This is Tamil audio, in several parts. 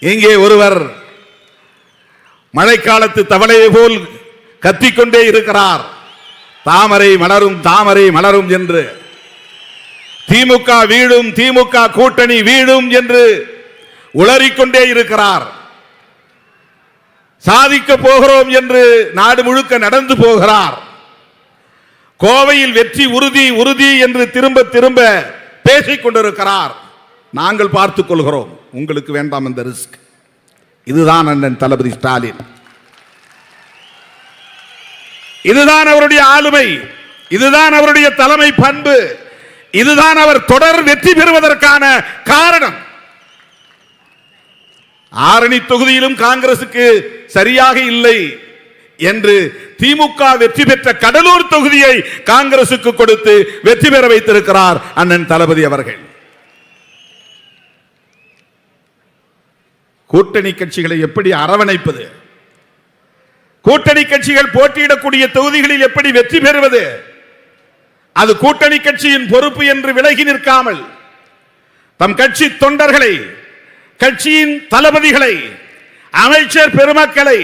இங்கே ஒருவர் மழைக்காலத்து தவளையை போல் கத்திக்கொண்டே இருக்கிறார். தாமரை மலரும் தாமரை மலரும் என்று, திமுக வீழும், திமுக கூட்டணி வீழும் என்று உளறிக்கொண்டே இருக்கிறார். சாதிக்க போகிறோம் என்று நாடு முழுக்க நடந்து போகிறார். கோவையில் வெற்றி உறுதி உறுதி என்று திரும்ப திரும்ப பேசிக் கொண்டிருக்கிறார். நாங்கள் பார்த்துக் கொள்கிறோம், உங்களுக்கு வேண்டாம் அந்த ரிஸ்க். இதுதான் அண்ணன் தளபதி ஸ்டாலின், இதுதான் அவருடைய ஆளுமை, இதுதான் அவருடைய தலைமை பண்பு, இதுதான் அவர் தொடர் வெற்றி பெறுவதற்கான காரணம். ஆரணி தொகுதியிலும் காங்கிரசுக்கு சரியாக இல்லை என்று திமுக வெற்றி பெற்ற கடலூர் தொகுதியை காங்கிரசுக்கு கொடுத்து வெற்றி பெற வைத்திருக்கிறார் அண்ணன் தளபதி அவர்கள். கூட்டணி கட்சிகளை எப்படி அரவணைப்பது, கூட்டணி கட்சிகள் போட்டியிடக்கூடிய தொகுதிகளில் எப்படி வெற்றி பெறுவது, அது கூட்டணி கட்சியின் பொறுப்பு என்று விலகி நிற்காமல் தம் கட்சி தொண்டர்களை, கட்சியின் தளபதிகளை, அமைச்சர் பெருமக்களை,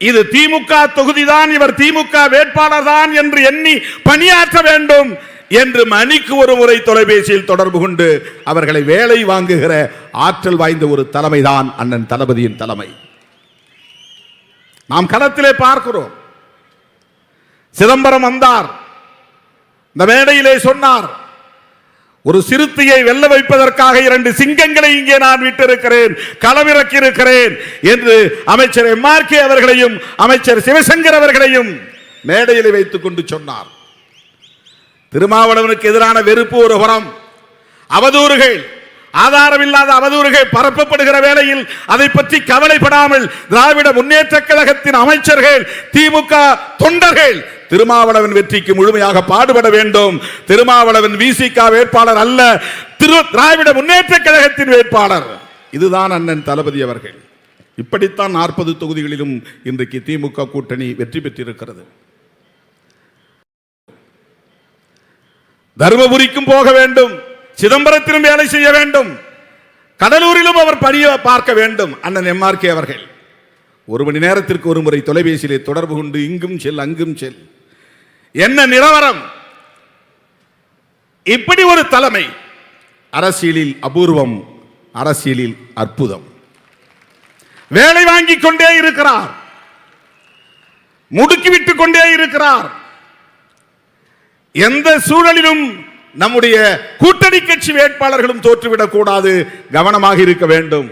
இது திமுக தொகுதிதான், இவர் திமுக வேட்பாளர் தான் என்று எண்ணி பணியாற்ற வேண்டும் என்று மணிக்கு ஒரு முறை தொலைபேசியில் தொடர்பு கொண்டு அவர்களை வேலை வாங்குகிற ஆற்றல் வாய்ந்த ஒரு தலைமைதான் அண்ணன் தளபதியின் தலைமை. நாம் களத்திலே பார்க்கிறோம். சிதம்பரம் வந்தார், இந்த மேடையிலே சொன்னார், ஒரு சிறுத்தையை வெல்ல வைப்பதற்காக 2 சிங்கங்களை இங்கே நான் விட்டிருக்கிறேன், களமிறக்கி இருக்கிறேன் என்று அமைச்சர் MRK அவர்களையும் அமைச்சர் சிவசங்கர் அவர்களையும் மேடையில் வைத்துக் கொண்டு சொன்னார். திருமாவளவனுக்கு எதிரான வெறுப்பு ஒரு புறம், அவதூறுகள், ஆதாரமில்லாத அவதூறுகள் பரப்பப்படுகிற வேளையில் அதை பற்றி கவலைப்படாமல் திராவிட முன்னேற்ற கழகத்தின் அமைச்சர்கள், திமுக தொண்டர்கள் திருமாவளவன் வெற்றிக்கு முழுமையாக பாடுபட வேண்டும். திருமாவளவன் விசிக வேட்பாளர் அல்ல, திராவிட முன்னேற்ற கழகத்தின் வேட்பாளர். இதுதான் அண்ணன் தளபதி அவர்கள். இப்படித்தான் 40 தொகுதிகளிலும் இன்றைக்கு திமுக கூட்டணி வெற்றி பெற்றிருக்கிறது. தர்மபுரிக்கும் போக வேண்டும், சிதம்பரத்திலும் வேலை செய்ய வேண்டும், கடலூரிலும் அவர் பணியை பார்க்க வேண்டும். அண்ணன் MRK அவர்கள் 1 மணி நேரத்திற்கு ஒரு முறை தொலைபேசியிலே தொடர்பு கொண்டு இங்கும் செல் அங்கும் செல், என்ன நிலவரம். இப்படி ஒரு தலைமை அரசியலில் அபூர்வம், அரசியலில் அற்புதம். வேலை வாங்கிக் கொண்டே இருக்கிறார், முடுக்கிவிட்டுக் கொண்டே இருக்கிறார். எந்த சூழலிலும் நம்முடைய கூட்டணி கட்சி வேட்பாளர்களும் தோற்றுவிடக் கூடாது, கவனமாக இருக்க வேண்டும்.